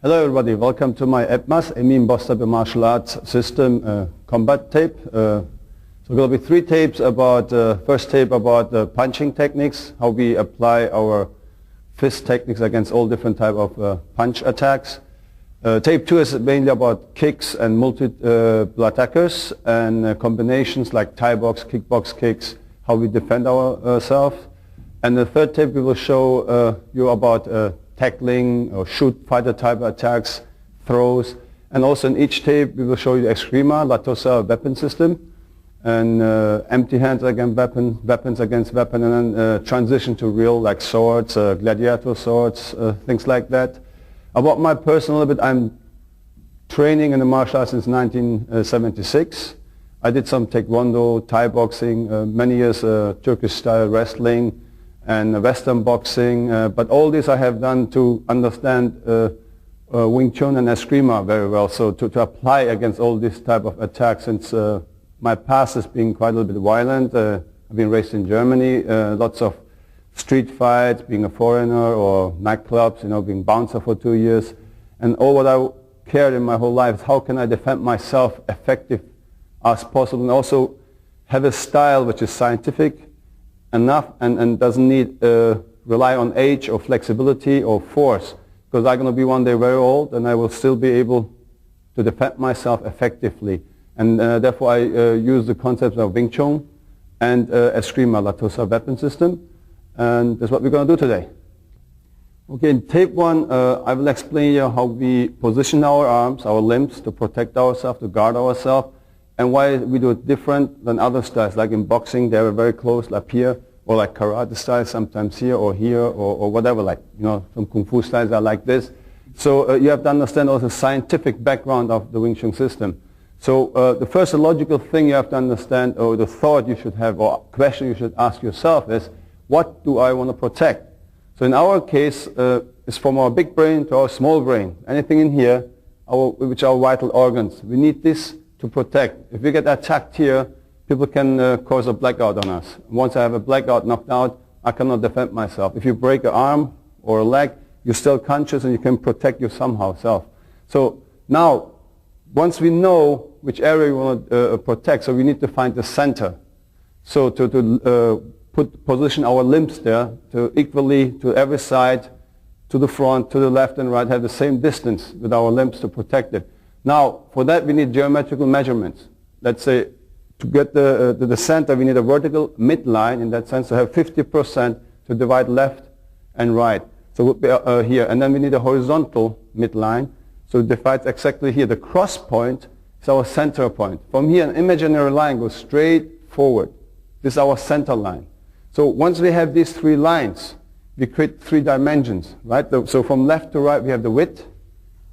Hello everybody, welcome to my EBMAS, Emin Boztepe Martial Arts System combat tape. So there will be 3 tapes about, first tape about punching techniques, how we apply our fist techniques against all different type of punch attacks. Tape 2 is mainly about kicks and multiple attackers and combinations like Thai box, kickbox kicks, how we defend ourselves. And the third tape we will show you about tackling or shoot fighter type attacks, throws, and also in each tape we will show you the eskrima, latosa weapon system, and empty hands against weapon, weapons against weapon, and then transition to real like swords, gladiator swords, things like that. About my personal bit, I'm training in the martial arts since 1976. I did some taekwondo, Thai boxing, many years Turkish style wrestling, and Western boxing, but all this I have done to understand winchun and eskrima very well, so to apply against all this type of attacks, since my past has been quite a little bit violent. I've been raised in Germany, lots of street fights, being a foreigner, or nightclubs, being bouncer for 2 years, and all what I cared in my whole life is how can I defend myself effective as possible, and also have a style which is scientific enough and doesn't need rely on age or flexibility or force, because I'm going to be one day very old and I will still be able to defend myself effectively, and therefore I use the concepts of Wing Chun and eskrima, latosa weapon system, and that's what we're going to do today. Okay, in tape 1 I will explain you how we position our arms, our limbs to protect ourselves, to guard ourselves, and why we do it different than other styles. Like in boxing, they are very close, like here, or like karate style, sometimes here, or whatever, like, some kung fu styles are like this. So you have to understand also the scientific background of the Wing Chun system. So the first logical thing you have to understand, or the thought you should have, or question you should ask yourself is, what do I want to protect? So in our case, it's from our big brain to our small brain. Anything in here, which are vital organs. We need this to protect. If we get attacked here, people can cause a blackout on us. Once I have a blackout, knocked out, I cannot defend myself. If you break an arm or a leg, you're still conscious and you can protect you somehow self. So now, once we know which area we want to protect, so we need to find the center. So to position our limbs there to equally to every side, to the front, to the left and right, have the same distance with our limbs to protect it. Now, for that we need geometrical measurements. Let's say to get the center, we need a vertical midline, in that sense, to have 50% to divide left and right. So we'll be here. And then we need a horizontal midline, so it divides exactly here. The cross point is our center point. From here, an imaginary line goes straight forward. This is our center line. So once we have these 3 lines, we create 3 dimensions, right? So from left to right, we have the width.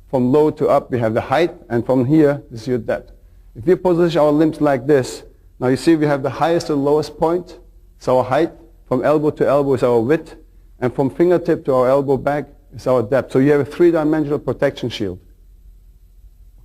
From low to up, we have the height, and from here, this is your depth. If we position our limbs like this, now you see we have the highest and lowest point, it's our height. From elbow to elbow is our width, and from fingertip to our elbow back is our depth. So you have a 3-dimensional protection shield.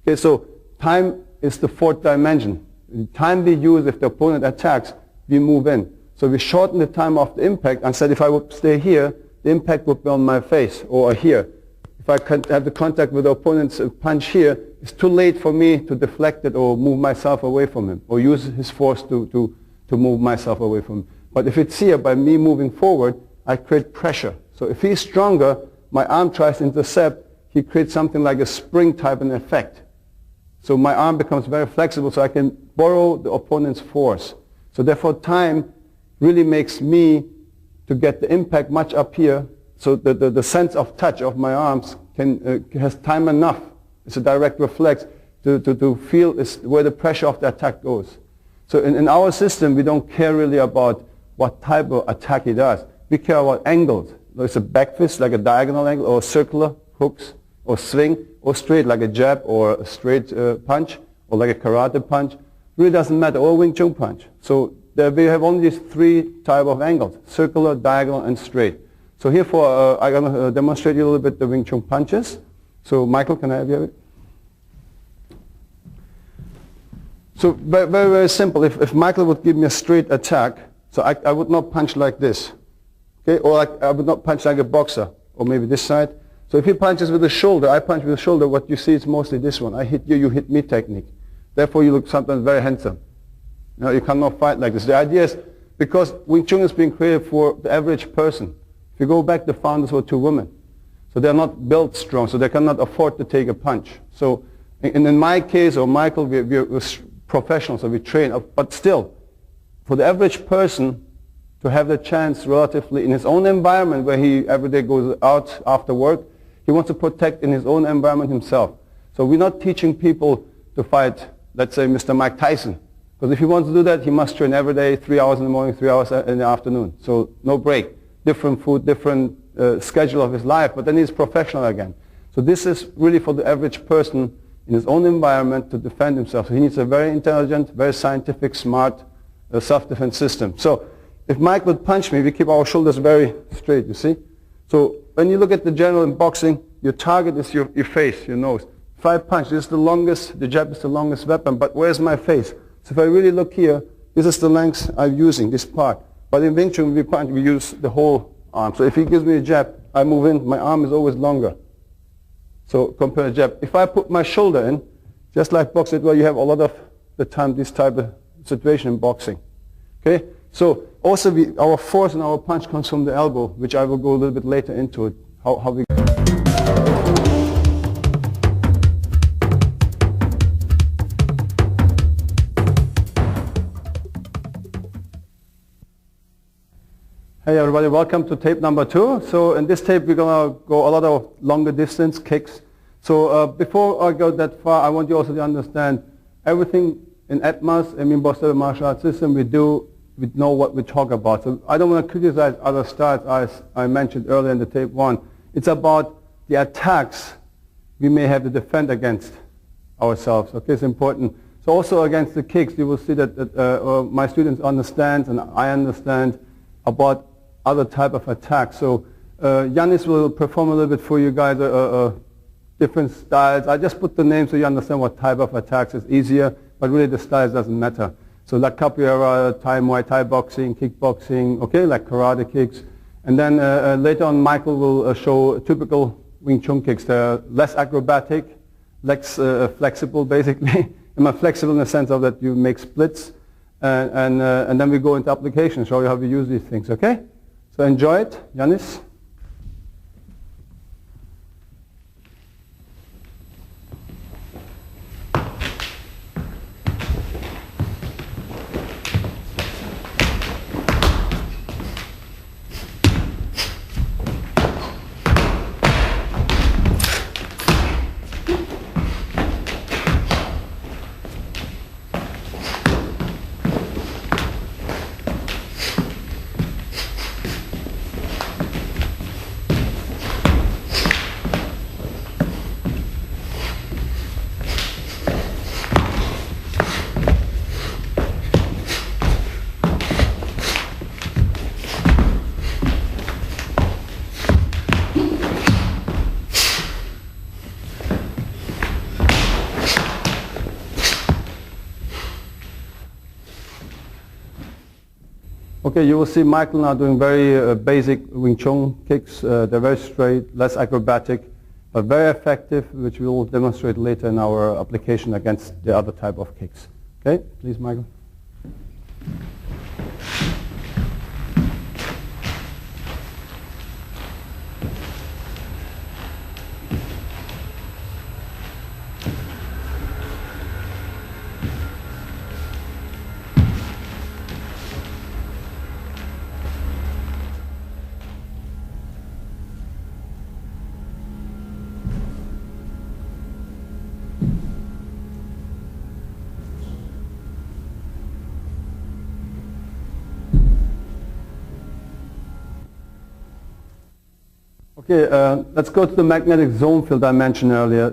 Okay, so time is the 4th dimension. The time we use if the opponent attacks, we move in. So we shorten the time of the impact, and said if I would stay here, the impact would be on my face, or here. If I can have the contact with the opponent's punch here, it's too late for me to deflect it or move myself away from him, or use his force to move myself away from him. But if it's here, by me moving forward, I create pressure. So if he's stronger, my arm tries to intercept, he creates something like a spring type of effect. So my arm becomes very flexible, so I can borrow the opponent's force. So therefore time really makes me to get the impact much up here. So the sense of touch of my arms has time enough. It's a direct reflex to feel where the pressure of the attack goes. So in our system, we don't care really about what type of attack he does. We care about angles. It's a back fist, like a diagonal angle, or circular hooks, or swing, or straight, like a jab, or a straight punch, or like a karate punch. Really doesn't matter, or a Wing Chun punch. So we have only these 3 type of angles: circular, diagonal, and straight. So here I'm going to demonstrate you a little bit the Wing Chun punches. So Michael, can I have you? So very, very simple. If Michael would give me a straight attack, so I would not punch like this. Okay? Or I would not punch like a boxer, or maybe this side. So if he punches with the shoulder, I punch with the shoulder, what you see is mostly this one. I hit you, you hit me technique. Therefore you look sometimes very handsome. You cannot fight like this. The idea is, because Wing Chun is being created for the average person. If you go back, the founders were two women. So they're not built strong, so they cannot afford to take a punch. So in my case, or Michael, we're professionals, so we train. But still, for the average person to have the chance relatively in his own environment where he every day goes out after work, he wants to protect in his own environment himself. So we're not teaching people to fight, let's say, Mr. Mike Tyson. Because if he wants to do that, he must train every day, 3 hours in the morning, 3 hours in the afternoon. So no break. Different food, different schedule of his life, but then he's professional again. So this is really for the average person in his own environment to defend himself. So he needs a very intelligent, very scientific, smart self-defense system. So if Mike would punch me, we keep our shoulders very straight, you see? So when you look at the general in boxing, your target is your face, your nose. If I punch, this is the longest, the jab is the longest weapon, but where's my face? So if I really look here, this is the length I'm using, this part. But in Wing Chun, we punch, we use the whole arm. So if he gives me a jab, I move in, my arm is always longer. So compare a jab. If I put my shoulder in, just like boxing, well, you have a lot of the time this type of situation in boxing. Okay? So also our force and our punch comes from the elbow, which I will go a little bit later into it, how we... Hey everybody, welcome to tape number 2. So in this tape we're going to go a lot of longer distance kicks. So before I go that far, I want you also to understand everything in ETMAS, Emin Boztepe martial arts system, we know what we talk about. So I don't want to criticize other styles as I mentioned earlier in the tape 1. It's about the attacks we may have to defend against ourselves. Okay, it's important. So also against the kicks, you will see that my students understand and I understand about other type of attacks. So Yanis will perform a little bit for you guys different styles. I just put the name so you understand what type of attacks is easier, but really the styles doesn't matter. So like capoeira, Thai, Muay Thai boxing, kickboxing, okay, like karate kicks. And then later on Michael will show typical Wing Chun kicks. They're less acrobatic, less flexible basically. And flexible in the sense of that you make splits. And then we go into application, show you how we use these things, okay? So enjoy it, Yanis. Okay, you will see Michael now doing very basic Wing Chun kicks. They're very straight, less acrobatic, but very effective, which we will demonstrate later in our application against the other type of kicks. Okay, please, Michael. Okay, let's go to the magnetic zone field I mentioned earlier.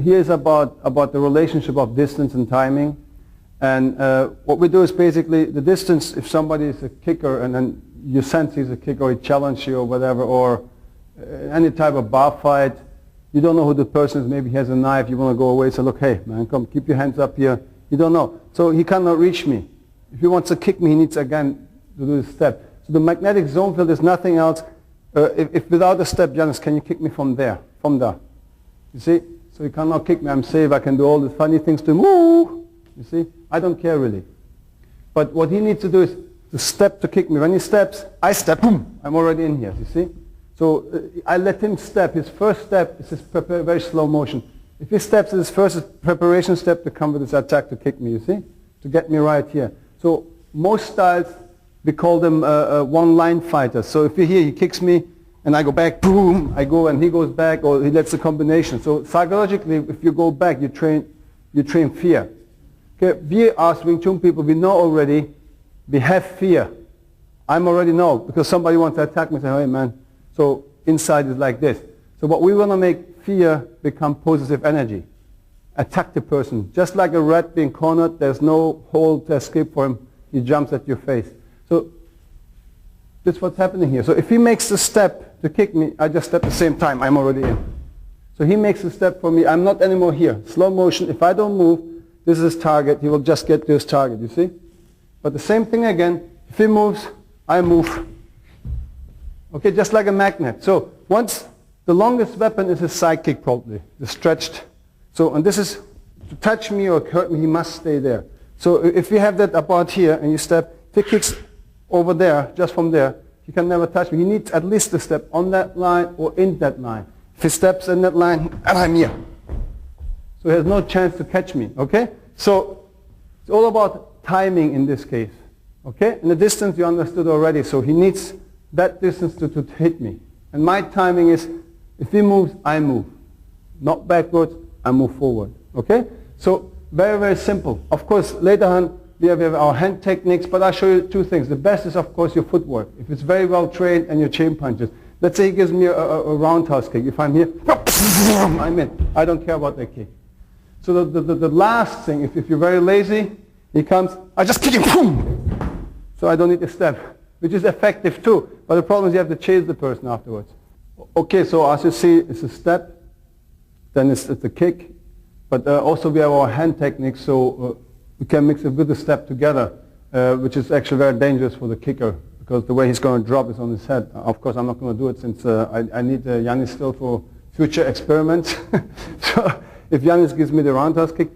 Here is about the relationship of distance and timing. And what we do is basically the distance, if somebody is a kicker and then you sense he's a kicker or he challenges you or whatever, or any type of bar fight, you don't know who the person is, maybe he has a knife, you want to go away, say, look, hey man, come, keep your hands up here. You don't know. So he cannot reach me. If he wants to kick me, he needs again to do this step. So the magnetic zone field is nothing else. if without a step, Janis, can you kick me from there? From there. You see? So you cannot kick me. I'm safe. I can do all the funny things to him. Woo! You see? I don't care really. But what he needs to do is to step to kick me. When he steps, I step. Boom! I'm already in here. You see? So I let him step. His first step is his very slow motion. If he steps, his first preparation step to come with his attack to kick me. You see? To get me right here. So most styles, we call them one-line fighters. So if you hear he kicks me and I go back, boom, I go and he goes back, or he lets the combination. So psychologically, if you go back, you train fear. Okay, we as Wing Chun people, we know already, we have fear. I'm already know because somebody wants to attack me. Say, hey man, so inside is like this. So what we want to make fear become positive energy. Attack the person. Just like a rat being cornered, there's no hole to escape for him. He jumps at your face. So that's what's happening here. So if he makes the step to kick me, I just step at the same time. I'm already in. So he makes a step for me. I'm not anymore here. Slow motion. If I don't move, this is his target. He will just get to his target, you see? But the same thing again. If he moves, I move. Okay, just like a magnet. So once the longest weapon is his side kick probably, the stretched. So, and this is, to touch me or hurt me, he must stay there. So if you have that about here and you step, if he kicks over there, just from there, he can never touch me. He needs at least a step on that line or in that line. If he steps in that line, and I'm here. So he has no chance to catch me, okay? So it's all about timing in this case, okay? And the distance you understood already, so he needs that distance to hit me. And my timing is, if he moves, I move. Not backwards, I move forward, okay? So very, very simple. Of course, later on, we have our hand techniques, but I'll show you two things. The best is, of course, your footwork. If it's very well trained and your chain punches. Let's say he gives me a roundhouse kick. If I'm here, I'm in. I don't care about that kick. So the last thing, if you're very lazy, he comes, I just kick him, boom! So I don't need to step, which is effective too. But the problem is you have to chase the person afterwards. Okay, so as you see, it's a step, then it's a kick, but also we have our hand techniques, so we can mix it with the step together, which is actually very dangerous for the kicker, because the way he's going to drop is on his head. Of course, I'm not going to do it since I need Yanis still for future experiments. So if Yanis gives me the roundhouse kick,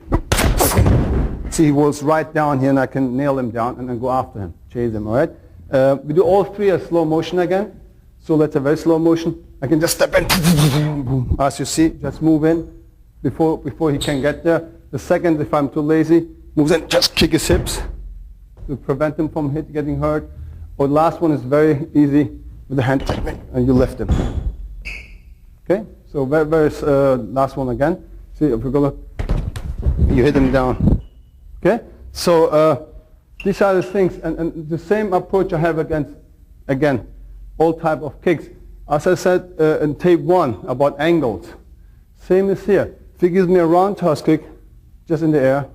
see, he rolls right down here and I can nail him down and then go after him, chase him, all right? We do all three as slow motion again. So let's have very slow motion. I can just step in, boom. As you see, just move in before he can get there. The second, if I'm too lazy, moves in, just kick his hips to prevent him from getting hurt. Or the last one is very easy with the hand technique, and you lift him. Okay, so very last one again. See, if we're gonna, you hit him down. Okay, so these are the things, and the same approach I have against, again, all type of kicks. As I said in tape 1 about angles, same as here. If he gives me a roundhouse kick, just in the air,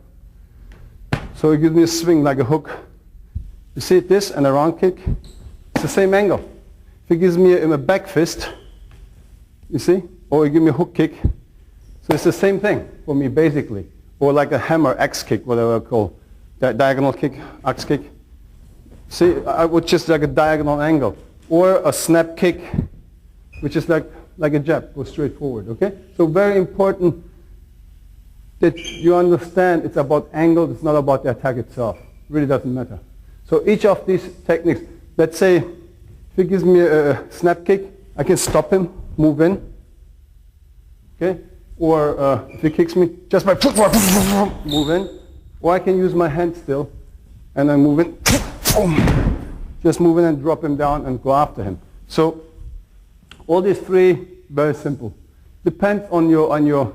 so he gives me a swing like a hook. You see this and a round kick, it's the same angle. If he gives me a back fist, you see, or he gives me a hook kick, so it's the same thing for me basically. Or like a hammer, axe kick, whatever I call, diagonal kick, axe kick. See, I would just like a diagonal angle. Or a snap kick, which is like a jab, go straight forward, okay? So very important that you understand it's about angle, it's not about the attack itself. It really doesn't matter. So each of these techniques, let's say, if he gives me a snap kick, I can stop him, move in, okay? Or if he kicks me, just my footwork, move in. Or I can use my hand still, and I move in, just move in and drop him down and go after him. So all these three, very simple. Depends on your